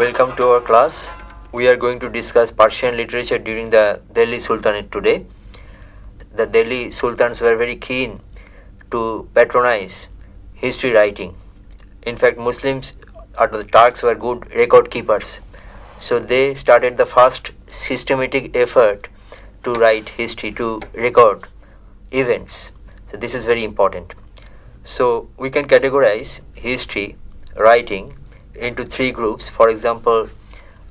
Welcome to our class. We are going to discuss Persian literature during the Delhi Sultanate today. The Delhi Sultans were very keen to patronize history writing. In fact, Muslims or the Turks were good record keepers. So they started the first systematic effort to write history, to record events. So this is very important. So we can categorize history writing into three groups. For example,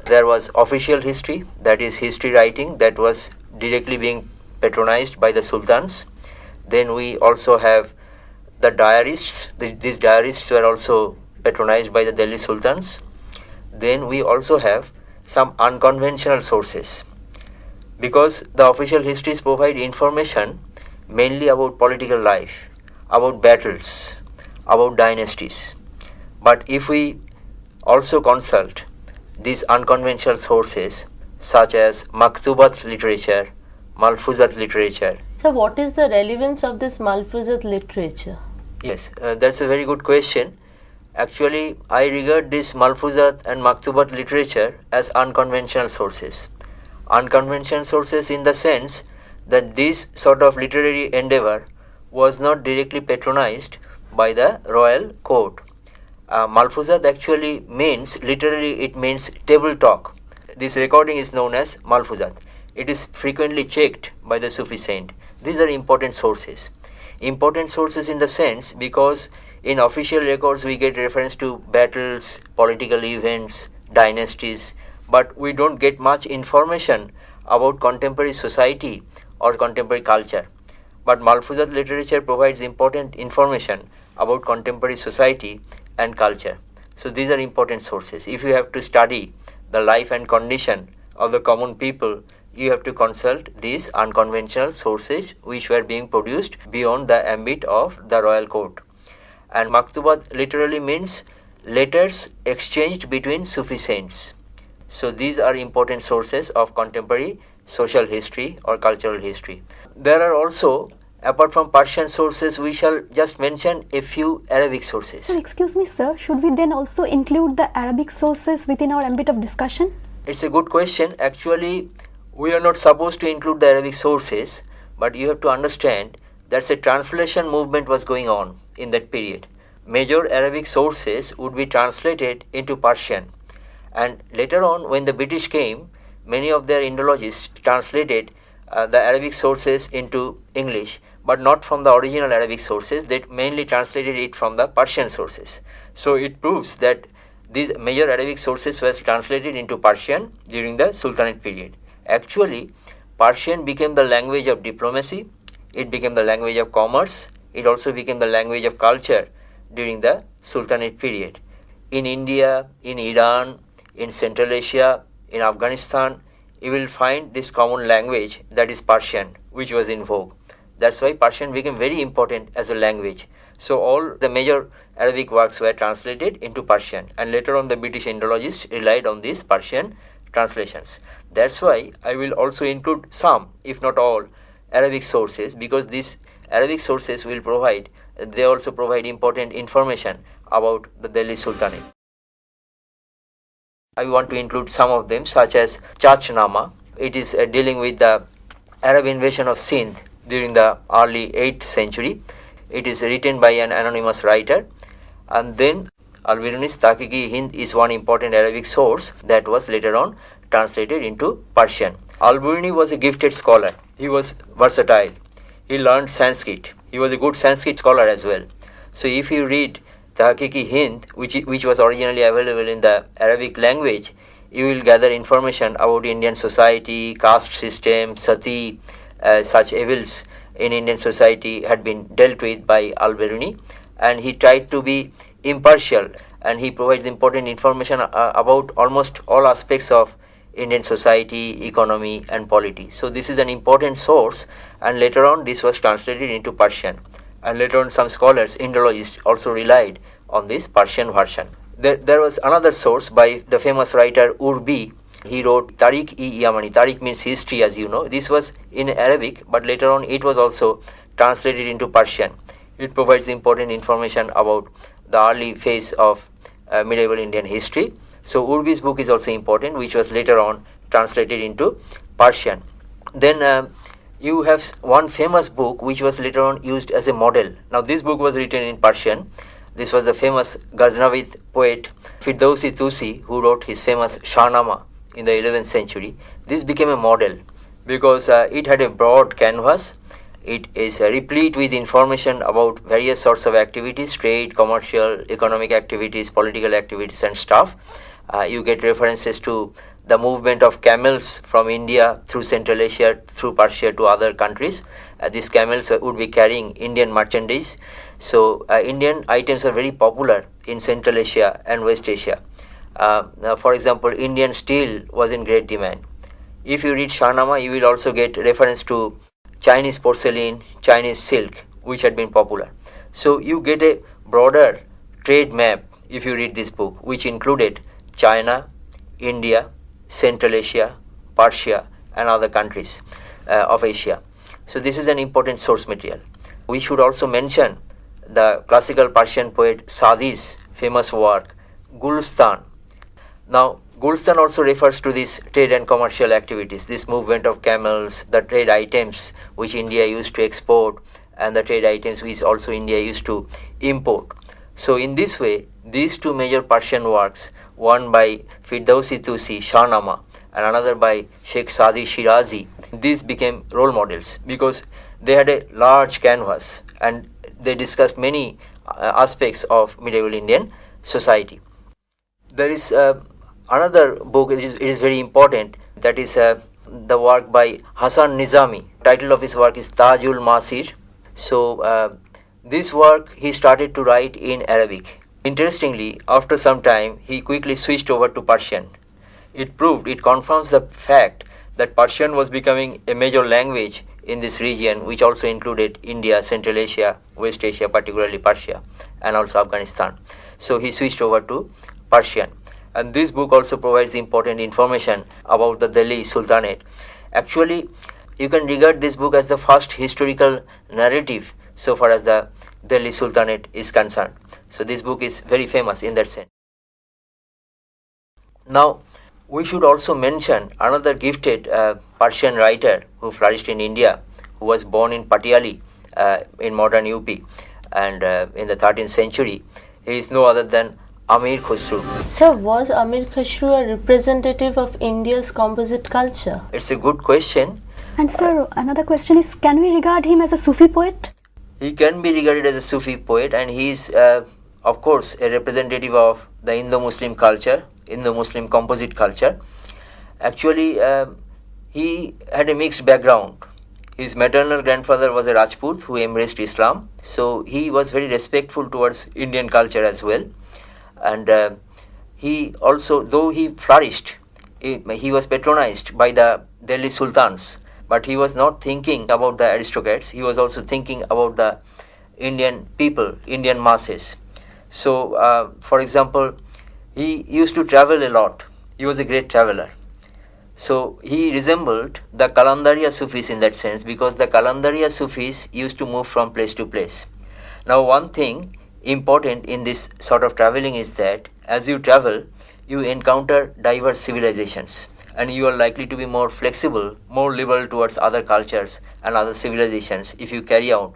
there was official history, that is history writing that was directly being patronized by the sultans. Then we also have the diarists. These diarists were also patronized by the Delhi sultans. Then we also have some unconventional sources, because the official histories provide information mainly about political life, about battles, about dynasties. But if we also consult these unconventional sources such as maktubat literature, malfuzat literature. So what is the relevance of this malfuzat literature? Yes, that's a very good question. Actually, I regard this malfuzat and maktubat literature as unconventional sources. Unconventional sources in the sense that this sort of literary endeavor was not directly patronized by the royal court. Malfuzat actually means, literally it means table talk. This recording is known as malfuzat. It is frequently checked by the Sufi saint. These are important sources. Important sources in the sense because in official records we get reference to battles, political events, dynasties, but we don't get much information about contemporary society or contemporary culture. But Malfuzat literature provides important information about contemporary society and culture. So these are important sources. If you have to study the life and condition of the common people, you have to consult these unconventional sources which were being produced beyond the ambit of the royal court. And Maktubat literally means letters exchanged between Sufi saints. So these are important sources of contemporary social history or cultural history. There are also, apart from Persian sources, we shall just mention a few Arabic sources. So excuse me sir, should we then also include the Arabic sources within our ambit of discussion? It's a good question. Actually, we are not supposed to include the Arabic sources, but you have to understand that a translation movement was going on in that period. Major Arabic sources would be translated into Persian, and later on when the British came, many of their Indologists translated the Arabic sources into English, but not from the original Arabic sources. They mainly translated it from the Persian sources. So it proves that these major Arabic sources were translated into Persian during the Sultanate period. Actually, Persian became the language of diplomacy, it became the language of commerce, it also became the language of culture during the Sultanate period. In India, in Iran, in Central Asia, in Afghanistan, you will find this common language, that is Persian, which was in vogue. That's why Persian became very important as a language. So all the major Arabic works were translated into Persian, and later on the British Indologists relied on these Persian translations. That's why I will also include some, if not all, Arabic sources, because these Arabic sources will provide, they also provide important information about the Delhi Sultanate. I want to include some of them, such as Chachnama. It is dealing with the Arab invasion of Sindh during the early 8th century. It is written by an anonymous writer. And then Al-Biruni's Tahqiq-i Hind is one important Arabic source that was later on translated into Persian. Al-Biruni was a gifted scholar. He was versatile. He learned Sanskrit. He was a good Sanskrit scholar as well. So if you read Tahqiq-i Hind, which was originally available in the Arabic language, you will gather information about Indian society, caste system, sati, such evils in Indian society had been dealt with by Al-Biruni, and he tried to be impartial, and he provides important information about almost all aspects of Indian society, economy and polity. So this is an important source, and later on this was translated into Persian, and later on some scholars, Indologists, also relied on this Persian version. There was another source by the famous writer Urbi. He wrote Tariq-i-Yamani. Tariq means history, as you know. This was in Arabic, but later on it was also translated into Persian. It provides important information about the early phase of medieval Indian history. So Urbi's book is also important, which was later on translated into Persian. Then you have one famous book which was later on used as a model. Now this book was written in Persian. This was the famous Ghaznavid poet Firdausi Tusi, who wrote his famous Shahnama in the 11th century. This became a model because it had a broad canvas. It is replete with information about various sorts of activities, trade, commercial, economic activities, political activities and stuff. You get references to the movement of camels from India through Central Asia, through Persia to other countries. These camels would be carrying Indian merchandise. So Indian items are very popular in Central Asia and West Asia. For example, Indian steel was in great demand. If you read Shahnama, you will also get reference to Chinese porcelain, Chinese silk, which had been popular. So you get a broader trade map if you read this book, which included China, India, Central Asia, Persia and other countries of Asia. So this is an important source material. We should also mention the classical Persian poet Sadi's famous work, Gulistan. Now, Gulistan also refers to this trade and commercial activities, this movement of camels, the trade items which India used to export and the trade items which also India used to import. So in this way, these two major Persian works, one by Firdausi Tusi, Shahnama, and another by Sheikh Sadi Shirazi, these became role models because they had a large canvas and they discussed many aspects of medieval Indian society. There is another book, it is very important, that is the work by Hasan Nizami. Title of his work is Tajul Masir. So this work he started to write in Arabic. Interestingly, after some time, he quickly switched over to Persian. It confirms the fact that Persian was becoming a major language in this region, which also included India, Central Asia, West Asia, particularly Persia, and also Afghanistan. So he switched over to Persian. And this book also provides important information about the Delhi Sultanate. Actually, you can regard this book as the first historical narrative so far as the Delhi Sultanate is concerned. So this book is very famous in that sense. Now, we should also mention another gifted Persian writer who flourished in India, who was born in Patiali in modern UP and in the 13th century. He is no other than Amir Khusrau. Sir, was Amir Khusrau a representative of India's composite culture? It's a good question. And sir, another question is, can we regard him as a Sufi poet? He can be regarded as a Sufi poet, and he is, of course, a representative of the Indo-Muslim culture, Indo-Muslim composite culture. Actually, he had a mixed background. His maternal grandfather was a Rajput who embraced Islam, so he was very respectful towards Indian culture as well. And he also, though he flourished, he was patronized by the Delhi Sultans, but he was not thinking about the aristocrats, he was also thinking about the Indian people, Indian masses. So, for example, he used to travel a lot. He was a great traveler. So, he resembled the Kalandaria Sufis in that sense, because the Kalandaria Sufis used to move from place to place. Now, one thing important in this sort of traveling is that as you travel, you encounter diverse civilizations, and you are likely to be more flexible, more liberal towards other cultures and other civilizations if you carry out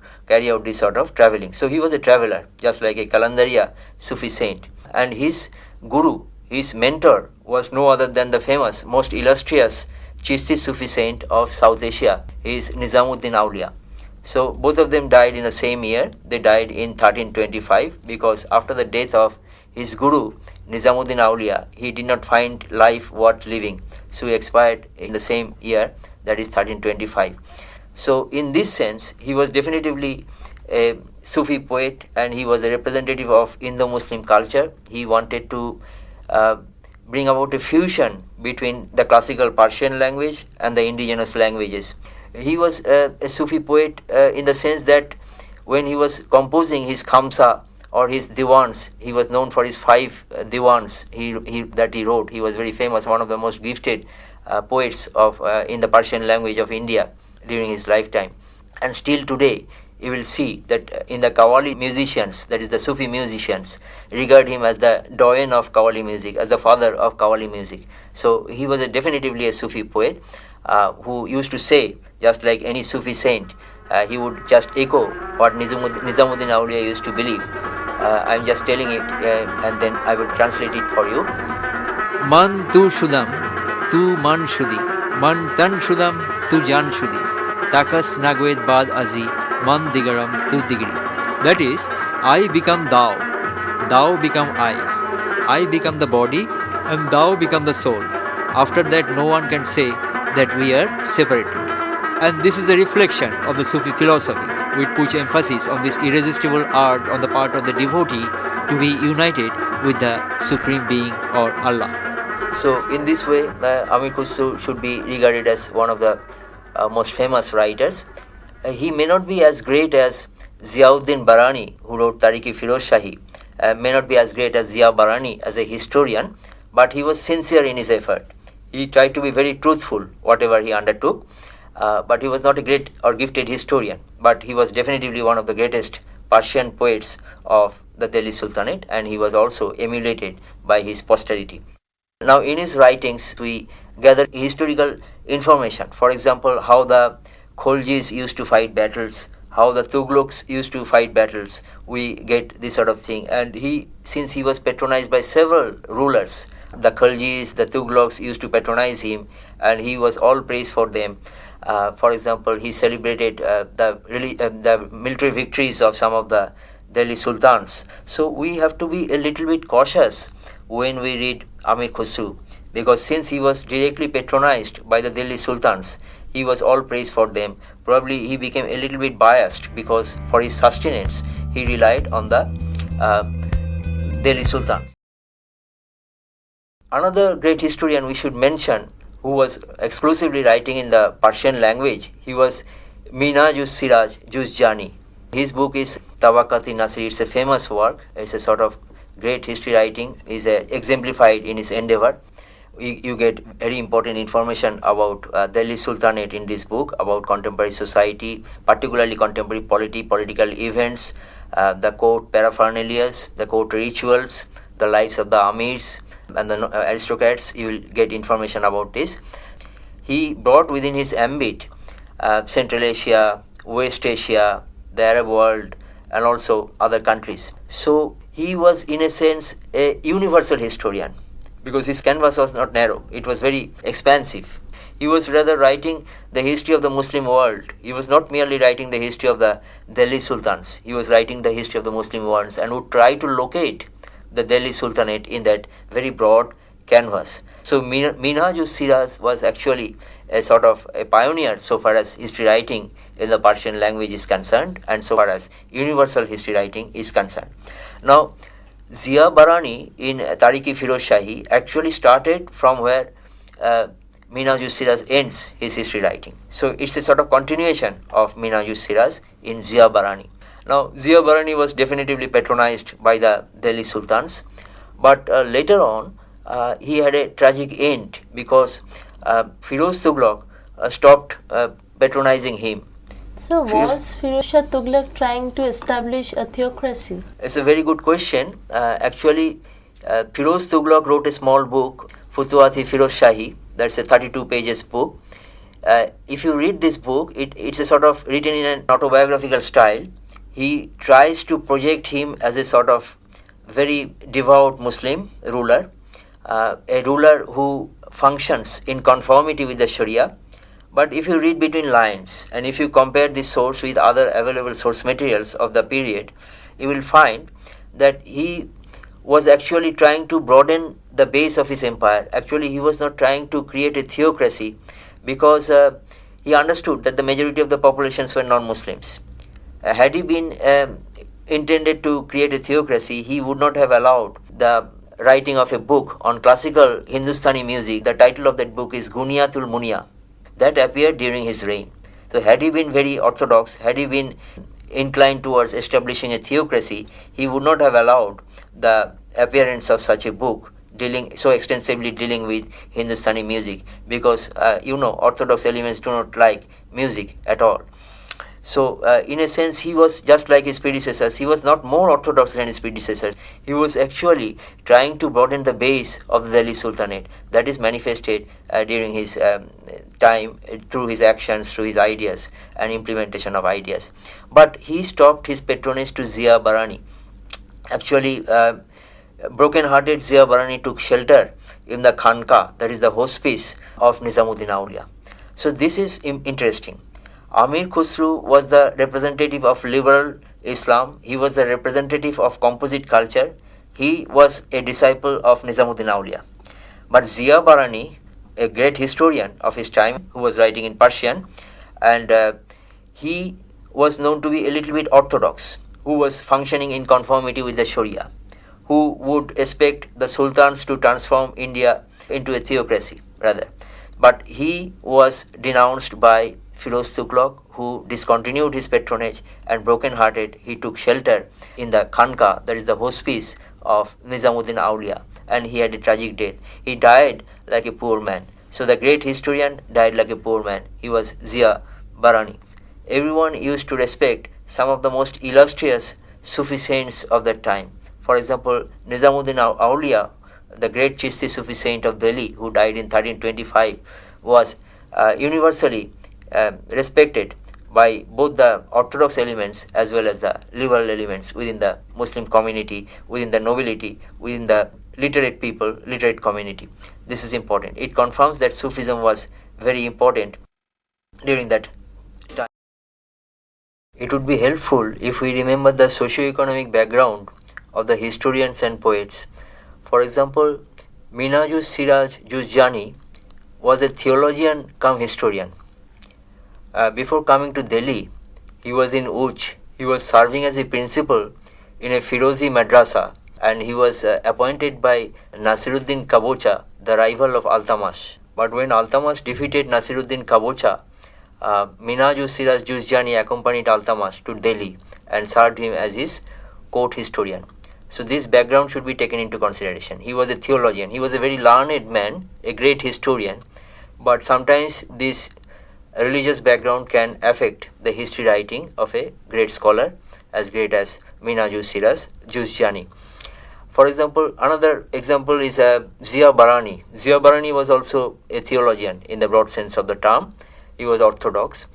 this sort of traveling. So he was a traveler, just like a Kalandaria Sufi saint. And his guru, his mentor, was no other than the famous, most illustrious Chishti Sufi saint of South Asia. He is Nizamuddin Aulia. So both of them died in the same year. They died in 1325 because after the death of his guru, Nizamuddin Aulia, he did not find life worth living. So he expired in the same year, that is 1325. So in this sense, he was definitively a Sufi poet, and he was a representative of Indo-Muslim culture. He wanted to bring about a fusion between the classical Persian language and the indigenous languages. He was a Sufi poet in the sense that when he was composing his khamsa or his diwans, he was known for his 5 diwans that he wrote. He was very famous, one of the most gifted poets of in the Persian language of India during his lifetime. And still today, you will see that in the Qawwali musicians, that is the Sufi musicians, regard him as the doyen of Qawwali music, as the father of Qawwali music. So he was definitively a Sufi poet who used to say, just like any Sufi saint, he would just echo what Nizamuddin Auliya used to believe. I'm just telling it and then I will translate it for you. Man tu shudam, tu man shudi, man tan shudam, tu jan shudi, takas nagwed bad azi, man digaram tu digri. That is, I become thou, thou become I become the body, and thou become the soul. After that, no one can say that we are separated. And this is a reflection of the Sufi philosophy, which puts emphasis on this irresistible urge on the part of the devotee to be united with the Supreme Being or Allah. So, in this way, Amir Khusrau should be regarded as one of the most famous writers. He may not be as great as Ziauddin Barani, who wrote Tarikh-i-Firoz Shahi, may not be as great as Zia Barani as a historian, but he was sincere in his effort. He tried to be very truthful, whatever he undertook. But he was not a great or gifted historian, but he was definitely one of the greatest Persian poets of the Delhi Sultanate, and he was also emulated by his posterity. Now, in his writings, we gather historical information. For example, how the Kholjis used to fight battles, how the Tughlaqs used to fight battles. We get this sort of thing. And since he was patronized by several rulers, the Kholjis, the Tughlaqs used to patronize him, and he was all praised for them. For example, he celebrated the military victories of some of the Delhi sultans. So we have to be a little bit cautious when we read Amir Khusrau, because since he was directly patronized by the Delhi sultans, he was all praised for them. Probably he became a little bit biased because for his sustenance, he relied on the Delhi sultan. Another great historian we should mention, who was exclusively writing in the Persian language, he was Minhaj-us-Siraj Juzjani. His book is Tabaqat-i-Nasir. It's a famous work. It's a sort of great history writing. Is exemplified in his endeavor. You get very important information about Delhi Sultanate in this book, about contemporary society, particularly contemporary political events, the court paraphernalias, the court rituals, the lives of the amirs and the aristocrats. You will get information about this. He brought within his ambit Central Asia, West Asia, the Arab world, and also other countries. So he was, in a sense, a universal historian, because his canvas was not narrow, it was very expansive. He was rather writing the history of the Muslim world. He was not merely writing the history of the Delhi sultans. He was writing the history of the Muslim world and would try to locate the Delhi Sultanate in that very broad canvas. So Minhaj-us-Siraj was actually a sort of a pioneer so far as history writing in the Persian language is concerned, and so far as universal history writing is concerned. Now, Zia Barani in Tarikh-i-Firoz Shahi actually started from where Minhaj-us-Siraj ends his history writing. So it's a sort of continuation of Minhaj-us-Siraj in Zia Barani. Now, Zia Barani was definitively patronized by the Delhi sultans, but later on he had a tragic end because Firoz Tughlaq stopped patronizing him. So was Firoz Shah Tughlaq trying to establish a theocracy? It's a very good question. Actually, Firoz Tughlaq wrote a small book, Futuhat-i-Firoz Shahi. That's a 32 pages book. If you read this book, it's a sort of written in an autobiographical style. He tries to project him as a sort of very devout Muslim ruler, a ruler who functions in conformity with the Sharia. But if you read between lines and if you compare this source with other available source materials of the period, you will find that he was actually trying to broaden the base of his empire. Actually, he was not trying to create a theocracy because he understood that the majority of the populations were non-Muslims. Had he been intended to create a theocracy, he would not have allowed the writing of a book on classical Hindustani music. The title of that book is Guniyatul Munia. That appeared during his reign. So had he been very orthodox, had he been inclined towards establishing a theocracy, he would not have allowed the appearance of such a book so extensively dealing with Hindustani music, because orthodox elements do not like music at all. So, in a sense, he was just like his predecessors. He was not more orthodox than his predecessors. He was actually trying to broaden the base of the Delhi Sultanate. That is manifested during his time through his actions, through his ideas and implementation of ideas. But he stopped his patronage to Zia Barani. Actually, broken-hearted Zia Barani took shelter in the Khanka, that is the hospice of Nizamuddin Aulia. So this is interesting. Amir Khusrau was the representative of liberal Islam. He was the representative of composite culture. He was a disciple of Nizamuddin Aulia. But Zia Barani, a great historian of his time, who was writing in Persian, and he was known to be a little bit orthodox, who was functioning in conformity with the Sharia, who would expect the sultans to transform India into a theocracy, rather. But he was denounced by Firoz Tughlaq, who discontinued his patronage, and broken-hearted, he took shelter in the Khanka, that is the hospice of Nizamuddin Aulia, and he had a tragic death. He died like a poor man. So the great historian died like a poor man. He was Zia Barani. Everyone used to respect some of the most illustrious Sufi saints of that time. For example, Nizamuddin Aulia, the great Chishti Sufi saint of Delhi, who died in 1325, was universally respected by both the orthodox elements as well as the liberal elements within the Muslim community, within the nobility, within the literate people, literate community. This is important. It confirms that Sufism was very important during that time. It would be helpful if we remember the socio-economic background of the historians and poets. For example, Minhajus Siraj Juzjani was a theologian come historian. Before coming to Delhi, he was in Uch. He was serving as a principal in a Firozi madrasa, and he was appointed by Nasiruddin Kabocha, the rival of Altamash. But when Altamash defeated Nasiruddin Kabocha, Minhajus Siraj Juzjani accompanied Altamash to Delhi and served him as his court historian. So this background should be taken into consideration. He was a theologian. He was a very learned man, a great historian. But sometimes this religious background can affect the history writing of a great scholar as great as Minhajus Siraj Juzjani. For example, another example is Zia Barani. Zia Barani was also a theologian in the broad sense of the term. He was orthodox.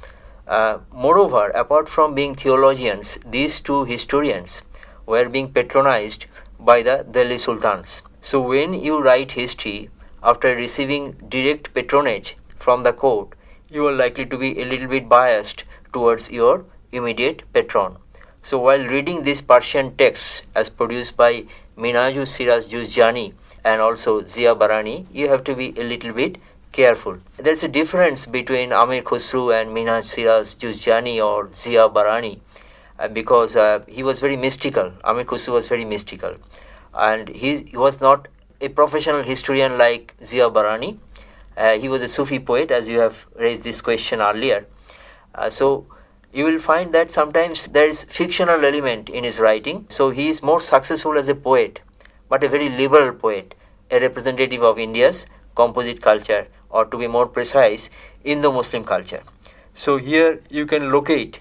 Moreover, apart from being theologians, these two historians were being patronized by the Delhi sultans. So when you write history after receiving direct patronage from the court, you are likely to be a little bit biased towards your immediate patron. So while reading these Persian texts as produced by Minhajus Siraj Juzjani and also Zia Barani, you have to be a little bit careful. There's a difference between Amir Khusrau and Minhaj Siraj Juzjani or Zia Barani because he was very mystical. Amir Khusrau was very mystical, and he was not a professional historian like Zia Barani. He was a Sufi poet, as you have raised this question earlier. So you will find that sometimes there is fictional element in his writing. So he is more successful as a poet, but a very liberal poet, a representative of India's composite culture, or to be more precise, Indo-Muslim culture. So here you can locate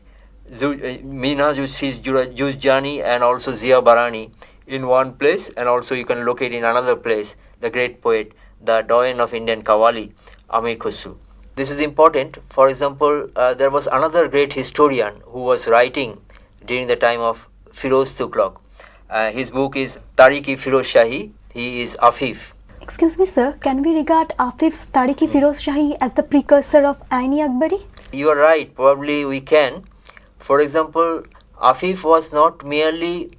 Minhajus Siraj Juzjani and also Zia Barani in one place, and also you can locate in another place the great poet, the doyen of Indian Qawwali, Amir Khusrau. This is important. For example, there was another great historian who was writing during the time of Firoz Tughlaq. His book is Tarikh-e Firoz Shahi. He is Afif. Excuse me, sir, can we regard Afif's Tarikh-e Firoz Shahi as the precursor of Aini Akbari? You are right, probably we can. For example, Afif was not merely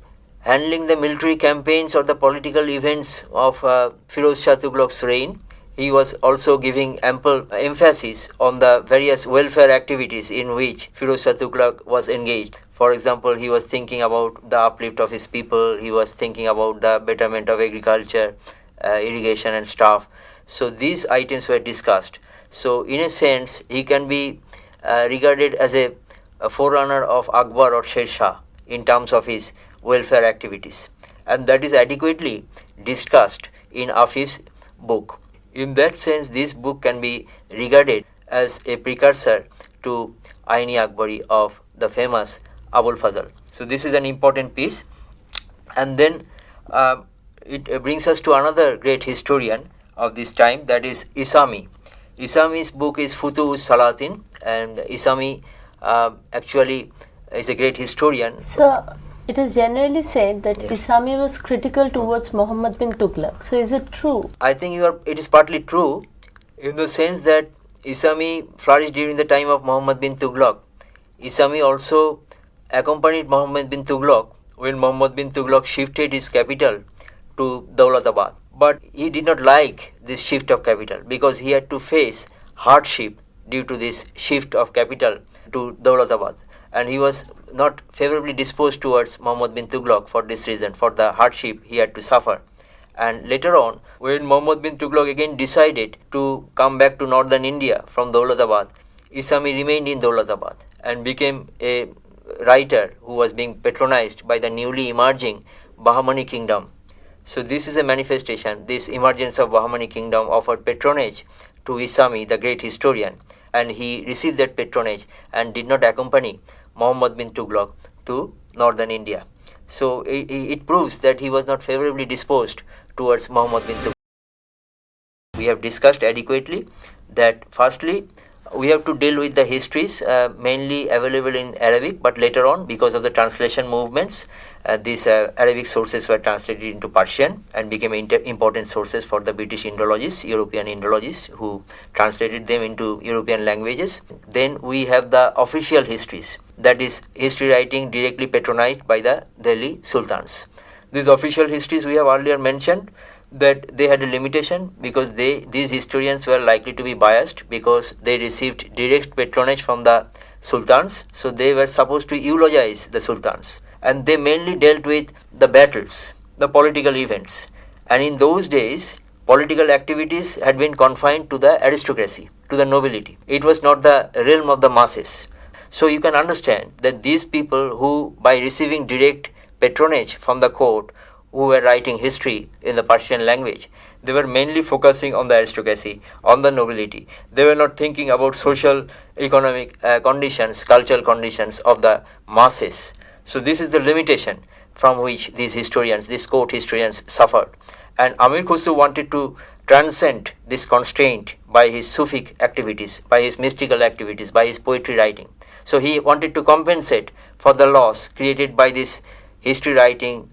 handling the military campaigns or the political events of Firoz Shah Tughlaq's reign. He was also giving ample emphasis on the various welfare activities in which Firoz Shah Tughlaq was engaged. For example, he was thinking about the uplift of his people, he was thinking about the betterment of agriculture, irrigation and stuff. So these items were discussed. So in a sense, he can be regarded as a forerunner of Akbar or Sher Shah in terms of his welfare activities. And that is adequately discussed in Afif's book. In that sense, this book can be regarded as a precursor to Aini Akbari of the famous Abul Fazl. So this is an important piece. And then it brings us to another great historian of this time, that is Isami. Isami's book is Futuhus Salatin, and Isami actually is a great historian. So it is generally said that Isami was critical towards Muhammad bin Tughlaq. So is it true? I think it is partly true, in the sense that Isami flourished during the time of Muhammad bin Tughlaq. Isami also accompanied Muhammad bin Tughlaq when Muhammad bin Tughlaq shifted his capital to Daulatabad. But he did not like this shift of capital because he had to face hardship due to this shift of capital to Daulatabad. And he was not favorably disposed towards Muhammad bin Tughlaq for this reason, for the hardship he had to suffer. And later on, when Muhammad bin Tughlaq again decided to come back to northern India from Daulatabad, Isami remained in Daulatabad and became a writer who was being patronized by the newly emerging Bahmani kingdom. So this is a manifestation. This emergence of Bahmani kingdom offered patronage to Isami, the great historian, and he received that patronage and did not accompany Muhammad bin Tughlaq to northern India. So it proves that he was not favorably disposed towards Muhammad bin Tughlaq. We have discussed adequately that firstly, we have to deal with the histories mainly available in Arabic, but later on, because of the translation movements, these Arabic sources were translated into Persian and became important sources for the British Indologists, European Indologists, who translated them into European languages. Then we have the official histories, that is, history writing directly patronized by the Delhi sultans. These official histories we have earlier mentioned that they had a limitation because these historians were likely to be biased because they received direct patronage from the sultans, so they were supposed to eulogize the sultans, and they mainly dealt with the battles, the political events. And in those days, political activities had been confined to the aristocracy, to the nobility. It was not the realm of the masses. So you can understand that these people who, by receiving direct patronage from the court, who were writing history in the Persian language, they were mainly focusing on the aristocracy, on the nobility. They were not thinking about social, economic conditions, cultural conditions of the masses. So this is the limitation from which these historians, these court historians, suffered. And Amir Khusrau wanted to transcend this constraint by his Sufic activities, by his mystical activities, by his poetry writing. So he wanted to compensate for the loss created by this history writing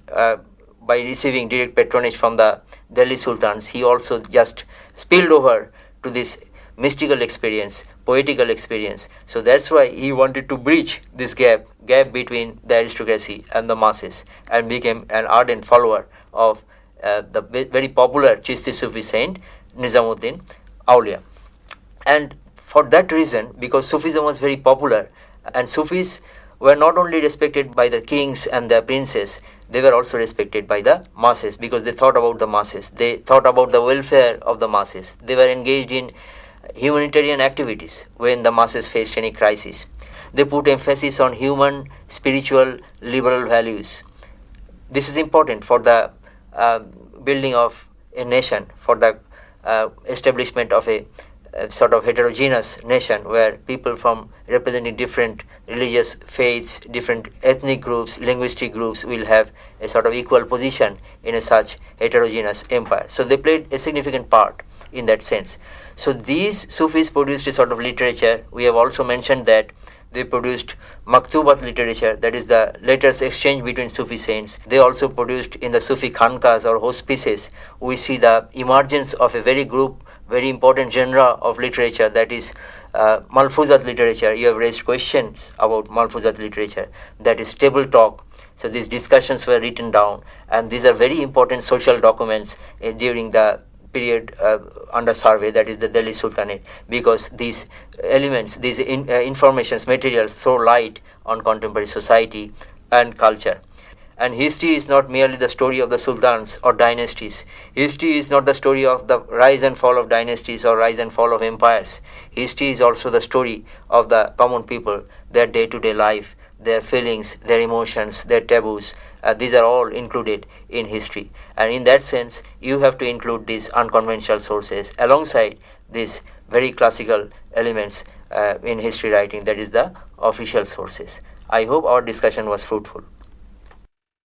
by receiving direct patronage from the Delhi sultans. He also just spilled over to this mystical experience, poetical experience. So that's why he wanted to bridge this gap between the aristocracy and the masses, and became an ardent follower of the very popular Chishti Sufi saint Nizamuddin Aulia. And for that reason, because Sufism was very popular, and Sufis were not only respected by the kings and the princes, they were also respected by the masses because they thought about the masses. They thought about the welfare of the masses. They were engaged in humanitarian activities when the masses faced any crisis. They put emphasis on human, spiritual, liberal values. This is important for the building of a nation, for the establishment of a sort of heterogeneous nation where people from representing different religious faiths, different ethnic groups, linguistic groups will have a sort of equal position in a such heterogeneous empire. So they played a significant part in that sense. So these Sufis produced a sort of literature. We have also mentioned that they produced Maktubat literature, that is the letters exchanged between Sufi saints. They also produced in the Sufi khankas or hospices, we see the emergence of a very important genre of literature, that is Malfuzat literature. You have raised questions about Malfuzat literature, that is table talk. So these discussions were written down, and these are very important social documents during the period under survey, that is the Delhi Sultanate, because these elements, these informations, materials throw light on contemporary society and culture. And history is not merely the story of the sultans or dynasties. History is not the story of the rise and fall of dynasties or rise and fall of empires. History is also the story of the common people, their day-to-day life, their feelings, their emotions, their taboos. These are all included in history. And in that sense, you have to include these unconventional sources alongside these very classical elements in history writing, that is the official sources. I hope our discussion was fruitful.